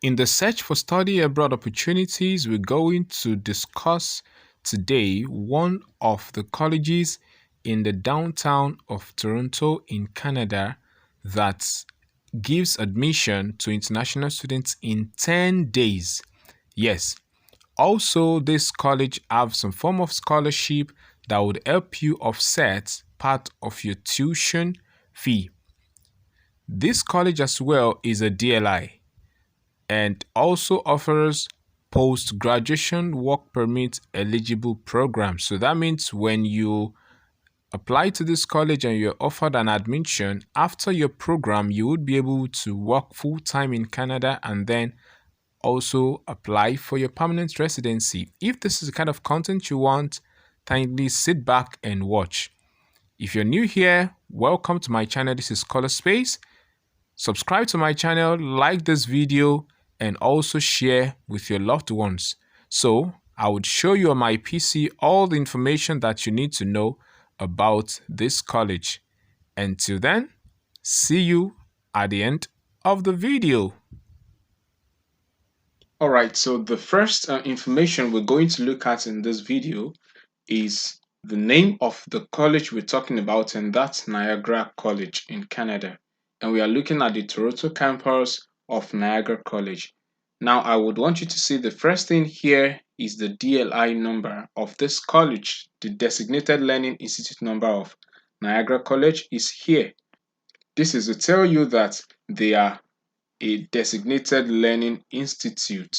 In the search for study abroad opportunities, we're going to discuss today one of the colleges in the downtown of Toronto in Canada that gives admission to international students in 10 days. Yes. Also, this college have some form of scholarship that would help you offset part of your tuition fee. This college as well is a DLI and also offers post-graduation work permit eligible program. So that means when you apply to this college and you're offered an admission, after your program, you would be able to work full-time in Canada and then also apply for your permanent residency. If this is the kind of content you want, kindly sit back and watch. If you're new here, welcome to my channel. This is Khollar Space. Subscribe to my channel, like this video, and also share with your loved ones. So I would show you on my PC all the information that you need to know about this college. Until then, see you at the end of the video. Alright, so the first information we're going to look at in this video is the name of the college we're talking about, and that's Niagara College in Canada. And we are looking at the Toronto campus of Niagara College. Now, I would want you to see the first thing here is the DLI number of this college. The Designated Learning Institute number of Niagara College is here. This is to tell you that they are a designated learning institute.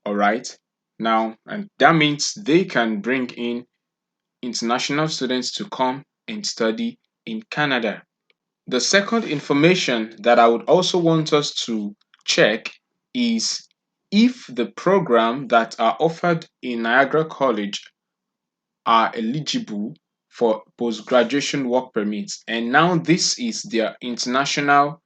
All right. Now, and that means they can bring in international students to come and study in Canada. The second information that I would also want us to check is if the program that are offered in Niagara College are eligible for post-graduation work permits. And now this is their international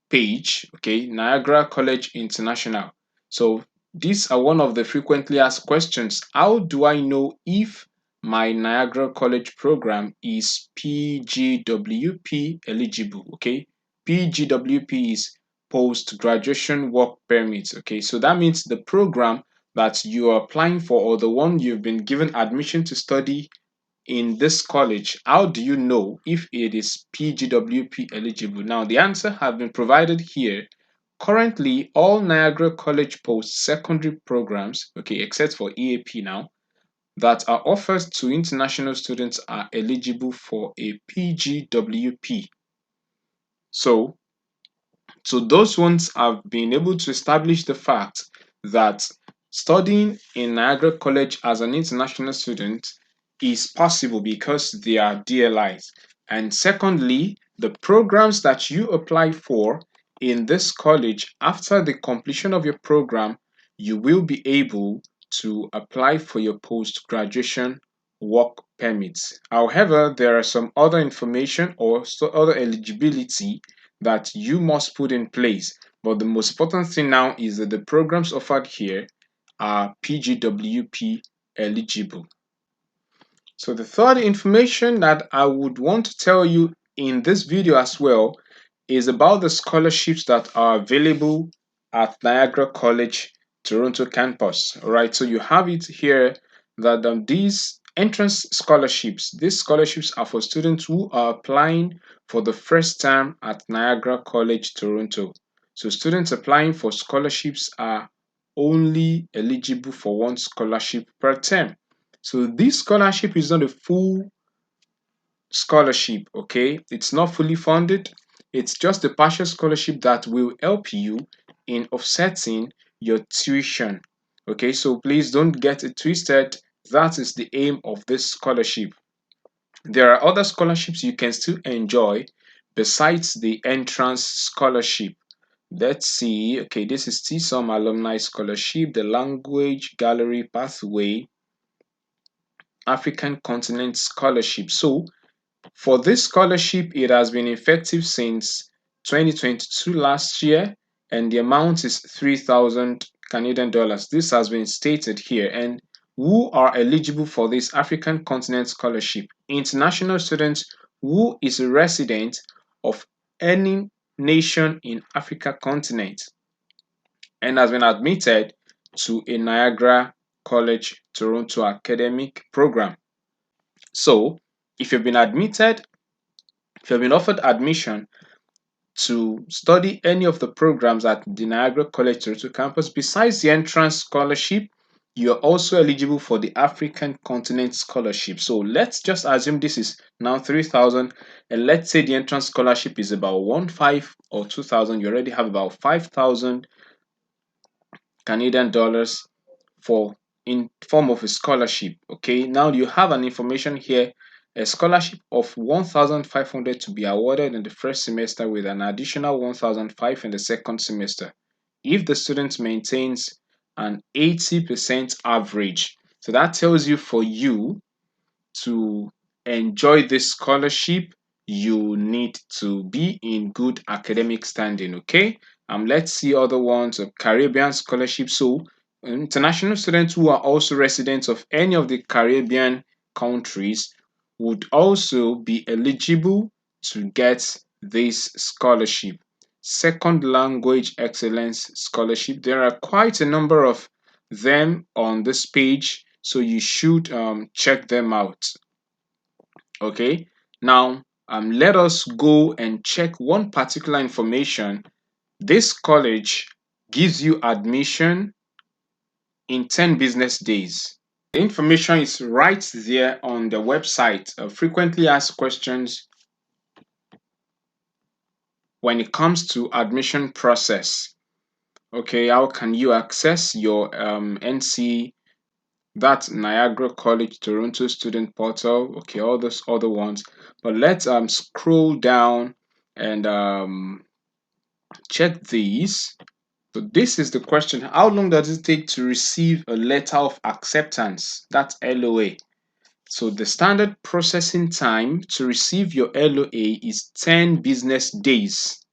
page, okay, Niagara College International. So these are one of the frequently asked questions. How do I know if my Niagara College program is PGWP eligible? Okay, PGWP is post graduation work permit. Okay, so that means the program that you are applying for, or the one you've been given admission to study in this college. How do you know if it is PGWP eligible? Now, the answer has been provided here. Currently, all Niagara College post-secondary programs, okay, except for EAP now, that are offered to international students are eligible for a PGWP. So those ones have been able to establish the fact that studying in Niagara College as an international student is possible because they are DLIs. And secondly, the programs that you apply for in this college, after the completion of your program, you will be able to apply for your post-graduation work permits. However, there are some other information or other eligibility that you must put in place. But the most important thing now is that the programs offered here are PGWP eligible. So the third information that I would want to tell you in this video as well is about the scholarships that are available at Niagara College Toronto campus. All right, so you have it here that these entrance scholarships, these scholarships are for students who are applying for the first time at Niagara College Toronto. So students applying for scholarships are only eligible for one scholarship per term. So this scholarship is not a full scholarship, okay? It's not fully funded. It's just a partial scholarship that will help you in offsetting your tuition. Okay, so please don't get it twisted. That is the aim of this scholarship. There are other scholarships you can still enjoy besides the entrance scholarship. Let's see. Okay, this is TSOM Alumni Scholarship, the Language Gallery Pathway, African Continent Scholarship. So for this scholarship, it has been effective since 2022 last year, and the amount is 3,000 Canadian dollars. This has been stated here. And who are eligible for this African Continent Scholarship? International students who is a resident of any nation in Africa continent. and has been admitted to a Niagara College Toronto academic program. So, if you've been admitted, if you've been offered admission to study any of the programs at the Niagara College Toronto campus, besides the entrance scholarship, you're also eligible for the African Continent Scholarship. So let's just assume this is now 3,000, and let's say the entrance scholarship is about 1,500 or 2,000. You already have about 5,000 Canadian dollars for in form of a scholarship. Okay, now you have an information here, a scholarship of 1,500 to be awarded in the first semester with an additional 1,500 in the second semester if the student maintains an 80% average. So that tells you for you to enjoy this scholarship, you need to be in good academic standing. Okay. Let's see other ones of Caribbean scholarship. So international students who are also residents of any of the Caribbean countries would also be eligible to get this scholarship. Second language excellence scholarship. There are quite a number of them on this page, so you should check them out. Okay, now let us go and check one particular information. This college gives you admission in 10 business days. The information is right there on the website. Frequently asked questions when it comes to admission process. Okay, how can you access your NC, that's Niagara College Toronto student portal? Okay, all those other ones, but let's scroll down and check these. So this is the question: how long does it take to receive a letter of acceptance? That's LOA. So the standard processing time to receive your LOA is 10 business days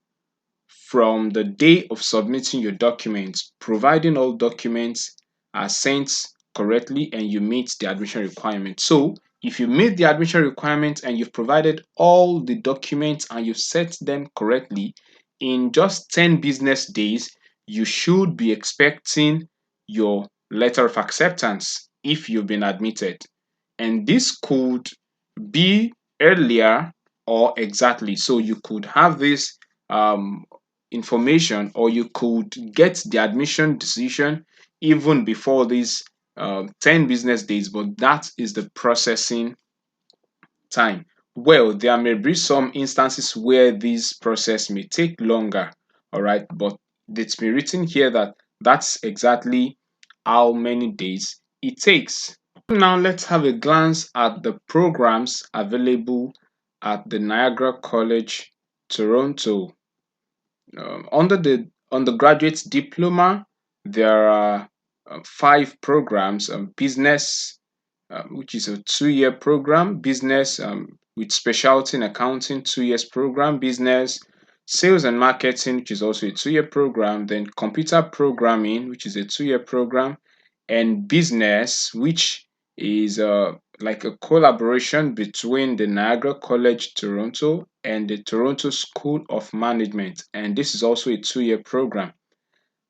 from the day of submitting your documents, providing all documents are sent correctly and you meet the admission requirement. So if you meet the admission requirement and you've provided all the documents and you've set them correctly, in just 10 business days, you should be expecting your letter of acceptance if you've been admitted. And this could be earlier or exactly. So you could have this um, information, or you could get the admission decision even before these 10 business days, but that is the processing time. Well, there may be some instances where this process may take longer, all right, but it's been written here that that's exactly how many days it takes. Now let's have a glance at the programs available at the Niagara College, Toronto. Under the undergraduate diploma, there are 5 programs: business, which is a 2-year program; business with specialty in accounting, 2 years program; business, sales and marketing, which is also a 2-year program; then computer programming, which is a 2-year program; and business, which is like a collaboration between the Niagara College Toronto and the Toronto School of Management, and this is also a 2-year program.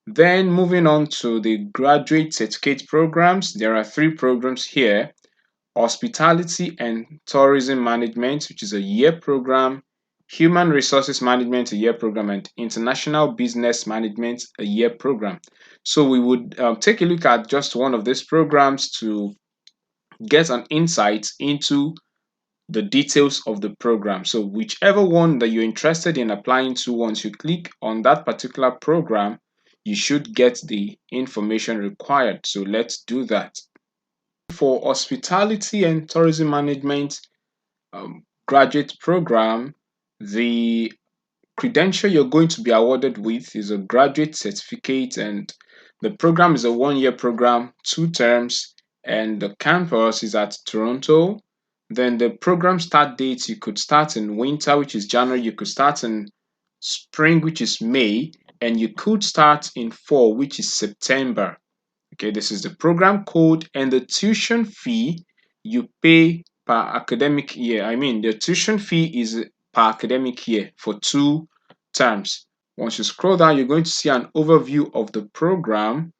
Then moving on to the graduate certificate programs, there are 3 programs here: hospitality and tourism management, which is a year program; human resources management, a year program; and international business management, a year program. So we would take a look at just one of these programs to get an insight into the details of the program. So whichever one that you're interested in applying to, once you click on that particular program, you should get the information required. So let's do that. For hospitality and tourism management graduate program, the credential you're going to be awarded with is a graduate certificate, and the program is a 1-year program, 2 terms, and the campus is at Toronto. Then the program start dates: you could start in winter, which is January; you could start in spring, which is May; and you could start in fall, which is September. Okay, this is the program code, and the tuition fee you pay per academic year. I mean, the tuition fee is per academic year for 2 terms. Once you scroll down, you're going to see an overview of the program,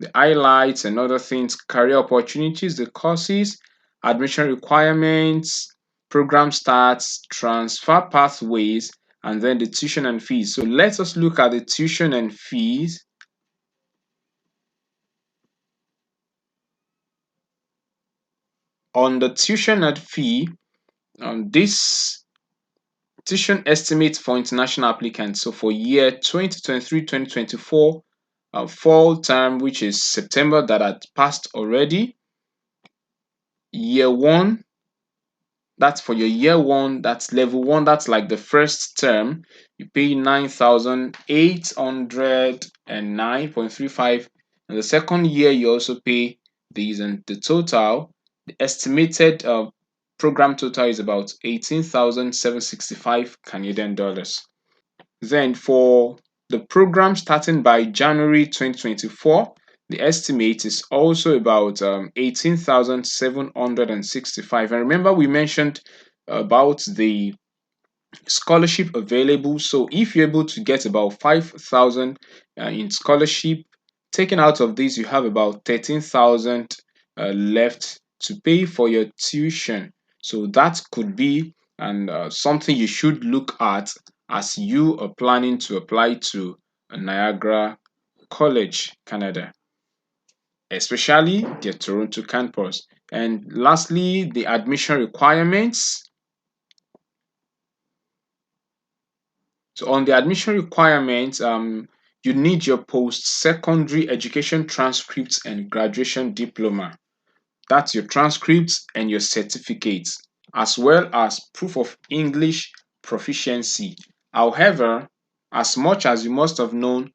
the highlights and other things, career opportunities, the courses, admission requirements, program starts, transfer pathways, and then the tuition and fees. So let us look at the tuition and fees. On the tuition and fee, this tuition estimate for international applicants. So for year 2023-2024, fall term, which is September, that had passed already. Year one, that's for your year one, that's level one, that's like the first term. You pay 9,809.35. And the second year, you also pay these, and the total, the estimated program total is about 18,765 Canadian dollars. Then for the program starting by January 2024, the estimate is also about 18,765. And remember, we mentioned about the scholarship available. So if you're able to get about 5,000 in scholarship, taken out of this, you have about 13,000 left to pay for your tuition. So that could be and something you should look at as you are planning to apply to Niagara College, Canada, especially the Toronto campus. And lastly, the admission requirements. So on the admission requirements, you need your post-secondary education transcripts and graduation diploma. That's your transcripts and your certificates, as well as proof of English proficiency. However, as much as you must have known,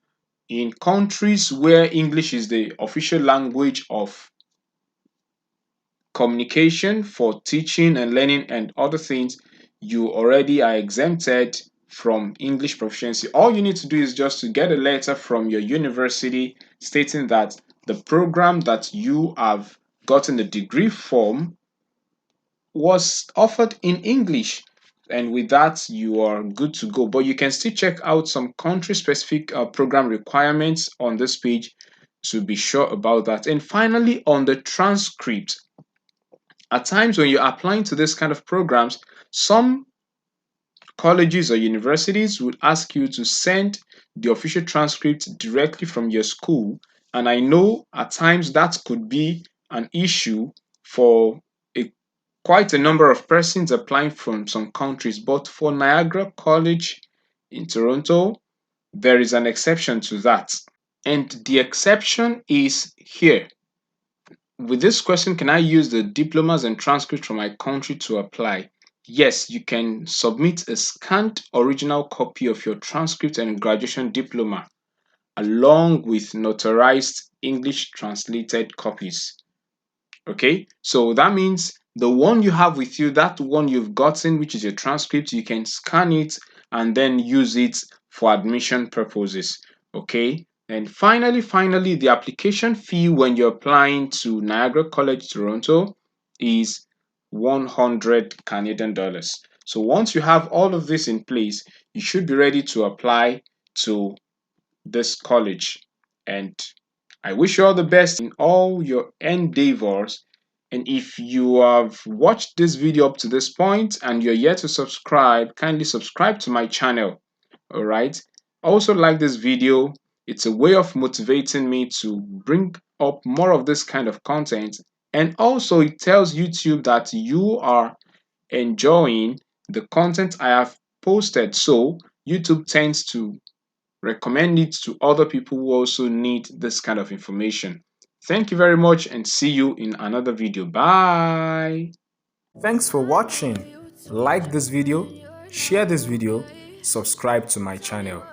in countries where English is the official language of communication for teaching and learning and other things, you already are exempted from English proficiency. All you need to do is just to get a letter from your university stating that the program that you have gotten the degree from was offered in English. And with that, you are good to go. But you can still check out some country specific program requirements on this page to be sure about that. And finally, on the transcript, at times when you're applying to this kind of programs, some colleges or universities would ask you to send the official transcript directly from your school. And I know at times that could be an issue for a quite a number of persons applying from some countries. But for Niagara College in Toronto, there is an exception to that. And the exception is here. With this question, can I use the diplomas and transcripts from my country to apply? Yes, you can submit a scanned original copy of your transcript and graduation diploma along with notarized English translated copies. Okay, so that means the one you have with you, that one you've gotten, which is your transcript, you can scan it and then use it for admission purposes. Okay, and finally, the application fee when you're applying to Niagara College Toronto is 100 Canadian dollars. So once you have all of this in place, you should be ready to apply to this college. And I wish you all the best in all your endeavors. And if you have watched this video up to this point and you're yet to subscribe, kindly subscribe to my channel. All right. Also like this video. It's a way of motivating me to bring up more of this kind of content. And also it tells YouTube that you are enjoying the content I have posted. So YouTube tends to recommend it to other people who also need this kind of information. Thank you very much and see you in another video. Bye. Thanks for watching. Like this video, share this video, subscribe to my channel.